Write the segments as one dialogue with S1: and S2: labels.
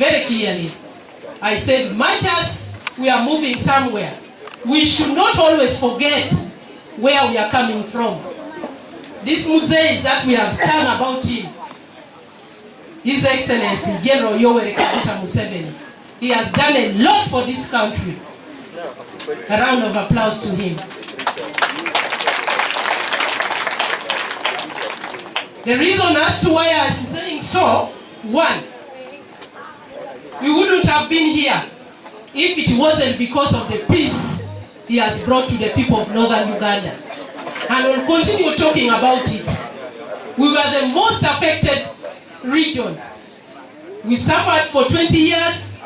S1: very clearly. I said, much as we are moving somewhere, we should not always forget where we are coming from. These museums that we have sung about him, His Excellency General Yoweri Kaguta Museveni, he has done a lot for this country. A round of applause to him. The reason as to why I am saying so, one, we wouldn't have been here if it wasn't because of the peace he has brought to the people of northern Uganda. And we'll continue talking about it. We were the most affected region. We suffered for 20 years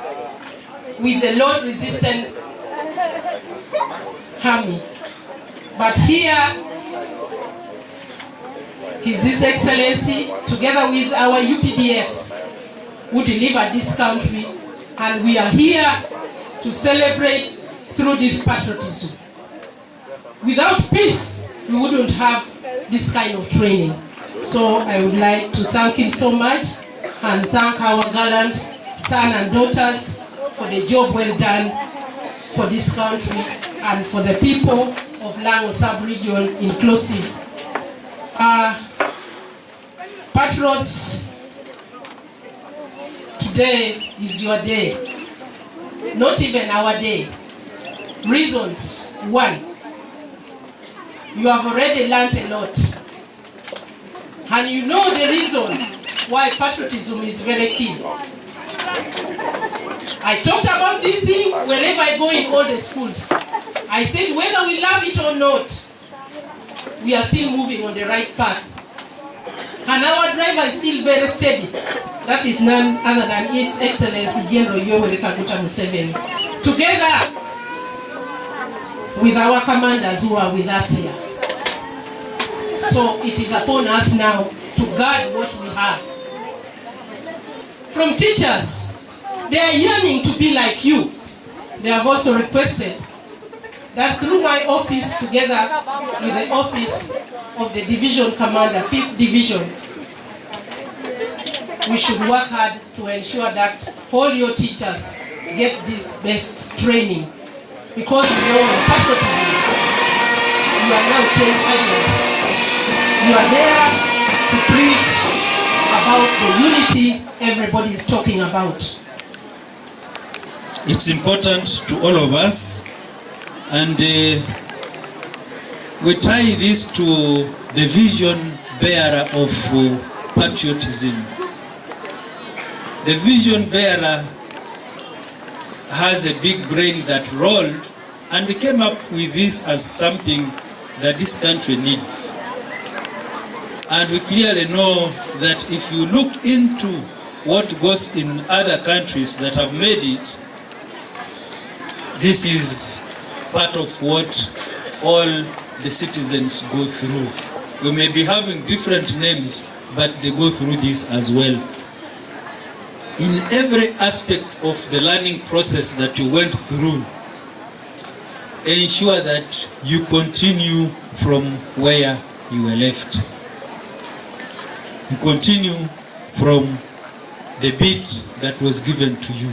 S1: with the Lord-resistant army. But here, His Excellency, together with our UPDF, who delivered this country, and we are here to celebrate through this patriotism. Without peace, we wouldn't have this kind of training. So I would like to thank him so much and thank our gallant son and daughters for the job well done for this country and for the people of Lango sub-region inclusive. Patriots, today is your day, not even our day. Reasons: one, you have already learned a lot, and you know the reason why patriotism is very key. I talked about this thing wherever I go in all the schools. I said whether we love it or not, we are still moving on the right path. And our driver is still very steady. That is none other than His Excellency General Yoweri Kaguta Museveni. Together with our commanders who are with us here. So it is upon us now to guard what we have. From teachers, they are yearning to be like you. They have also requested that through my office, together with the office of the division commander, 5th division, we should work hard to ensure that all your teachers get this best training. Because you know patriotism, you are now trained agent. You are there to preach about the unity everybody is talking about.
S2: It's important to all of us, and we tie this to the vision bearer of patriotism. The vision bearer has a big brain that rolled, and we came up with this as something that this country needs. And we clearly know that if you look into what goes in other countries that have made it, this is part of what all the citizens go through. We may be having different names, but they go through this as well. In every aspect of the learning process that you went through, ensure that you continue from where you were left. You continue from the bit that was given to you.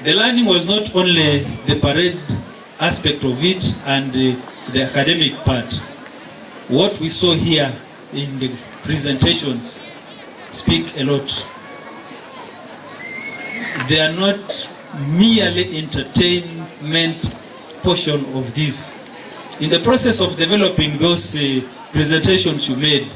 S2: The learning was not only the parade aspect of it and the academic part. What we saw here in the presentations speak a lot. They are not merely entertainment portion of this. In the process of developing those presentations you made,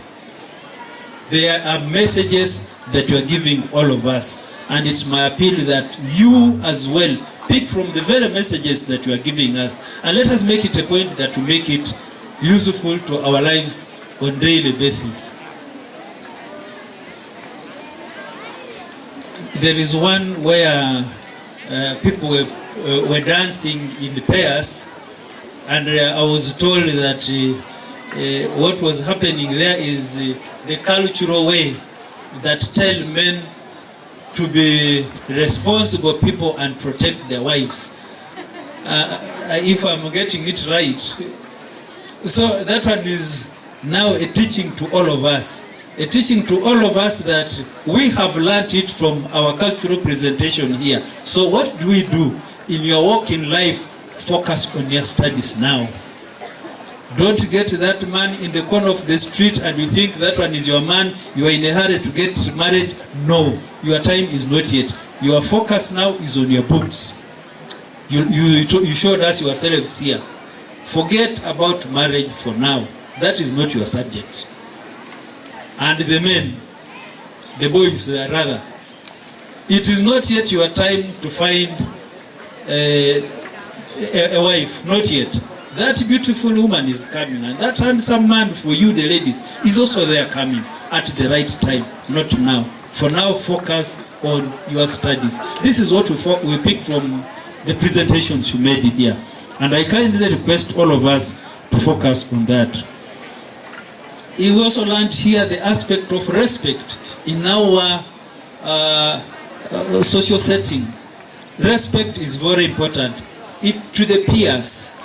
S2: there are messages that you are giving all of us, and it's my appeal that you as well pick from the very messages that you are giving us, and let us make it a point that we make it useful to our lives on a daily basis. There is one where people were dancing in the pairs, and I was told that what was happening there is the cultural way that tell men to be responsible people and protect their wives. If I'm getting it right. So that one is now a teaching to all of us teaching to all of us that we have learnt it from our cultural presentation here. So what do we do in your walk in life? Focus on your studies now. Don't get that man in the corner of the street and you think that one is your man, you are in a hurry to get married. No, your time is not yet. Your focus now is on your books. You showed us yourselves here. Forget about marriage for now. That is not your subject. And the men, the boys rather, it is not yet your time to find a wife, not yet. That beautiful woman is coming, and that handsome man for you, the ladies, is also there coming at the right time, not now. For now, focus on your studies. This is what we pick from the presentations you made here. And I kindly request all of us to focus on that. We also learned here the aspect of respect in our social setting. Respect is very important. To the peers,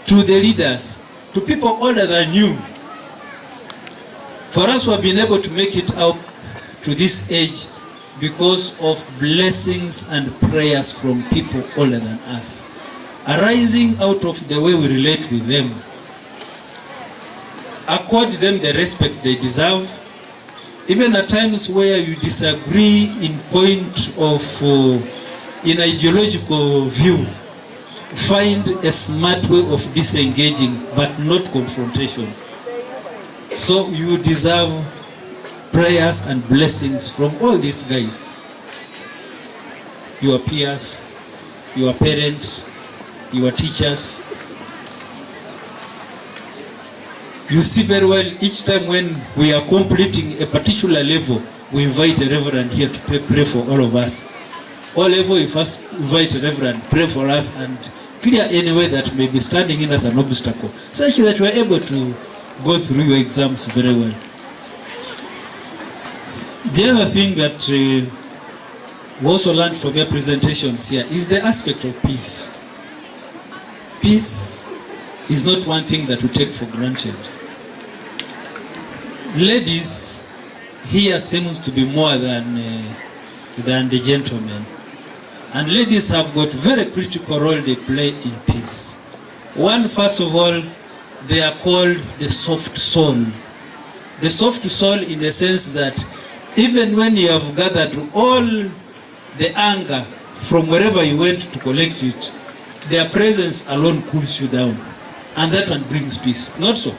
S2: to the leaders, to people older than you. For us who have been able to make it out to this age because of blessings and prayers from people older than us, arising out of the way we relate with them. Accord them the respect they deserve, even at times where you disagree in point of in ideological view. Find a smart way of disengaging, but not confrontation. So you deserve prayers and blessings from all these guys. Your peers, your parents, your teachers. You see very well, each time when we are completing a particular level, we invite a reverend here to pray for all of us. All level, we first invite a reverend, pray for us, and clear any way that may be standing in as an obstacle, such that we are able to go through your exams very well. The other thing that we also learned from your presentations here is the aspect of peace. Peace is not one thing that we take for granted. Ladies here seems to be more than the gentlemen. And ladies have got very critical role they play in peace. One, first of all, they are called the soft soul. The soft soul in the sense that even when you have gathered all the anger from wherever you went to collect it, their presence alone cools you down. And that one brings peace. Not so.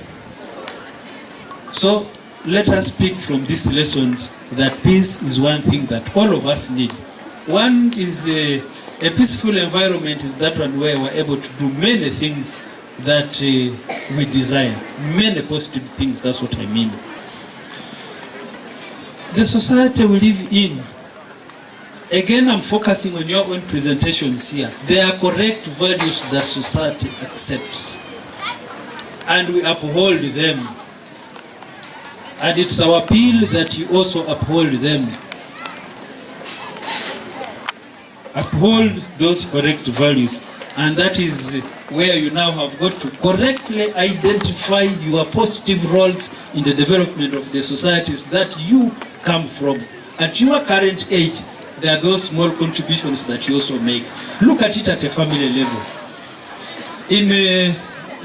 S2: So let us speak from these lessons that peace is one thing that all of us need. One is a peaceful environment is that one where we're able to do many things that we desire. Many positive things, that's what I mean. The society we live in, again I'm focusing on your own presentations here. There are correct values that society accepts. And we uphold them. And it's our appeal that you also uphold them. Uphold those correct values, and that is where you now have got to correctly identify your positive roles in the development of the societies that you come from. At your current age, there are those small contributions that you also make. Look at it at a family level.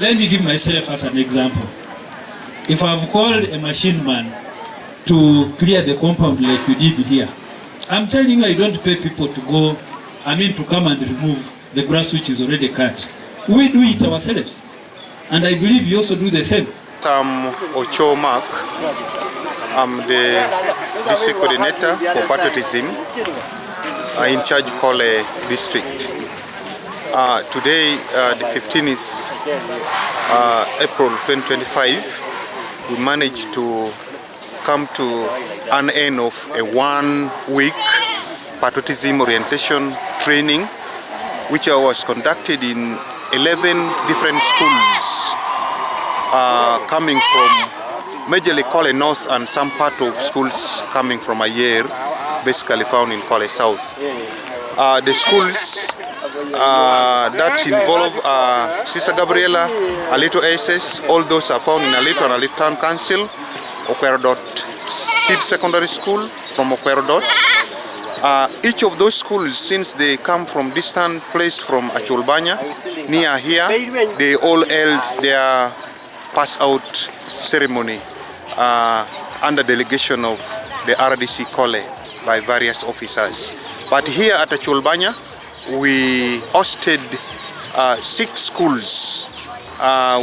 S2: Let me give myself as an example. If I've called a machine man to clear the compound like you did here, I'm telling you I don't pay people to go, to come and remove the grass which is already cut. We do it ourselves. And I believe you also do the same.
S3: I'm Ocho Mark. I'm the district coordinator for patriotism in WATCH-Kole district. Today, the 15th is April 2025. We managed to come to an end of a 1 week patriotism orientation training, which was conducted in 11 different schools, coming from majorly Kole North and some part of schools coming from Ayer, basically found in Kole South. The schools that involve Sister Gabriela, Aleto SS, all those are found in Aleto and Aleto Town Council, Okwerodot Seed Secondary School from Okwero Dot. Each of those schools, since they come from distant place from Acholbanya, near here, they all held their pass out ceremony under delegation of the WATCH-Kole by various officers. But here at Acholbanya, we hosted 6 schools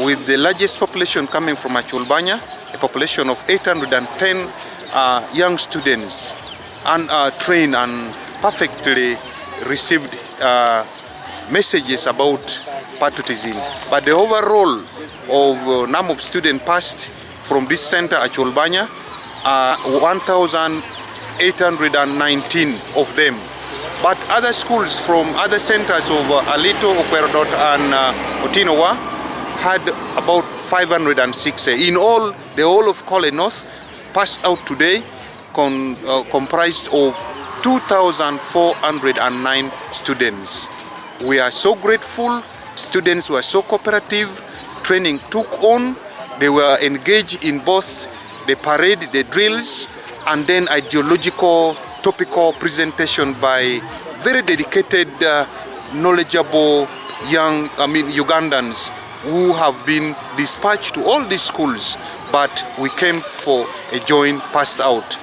S3: with the largest population coming from Acholbanya, a population of 810 young students, and trained and perfectly received messages about patriotism. But the overall of number of students passed from this center at Acholbanya, 1,819 of them. But other schools from other centers of Alito, Okwero Dot and Otinowa had about 506. In all, the whole of Kole North passed out today comprised of 2,409 students. We are so grateful. Students were so cooperative. Training took on. They were engaged in both the parade, the drills, and then ideological, topical presentation by very dedicated, knowledgeable young, Ugandans who have been dispatched to all these schools, but we came for a joint passed out.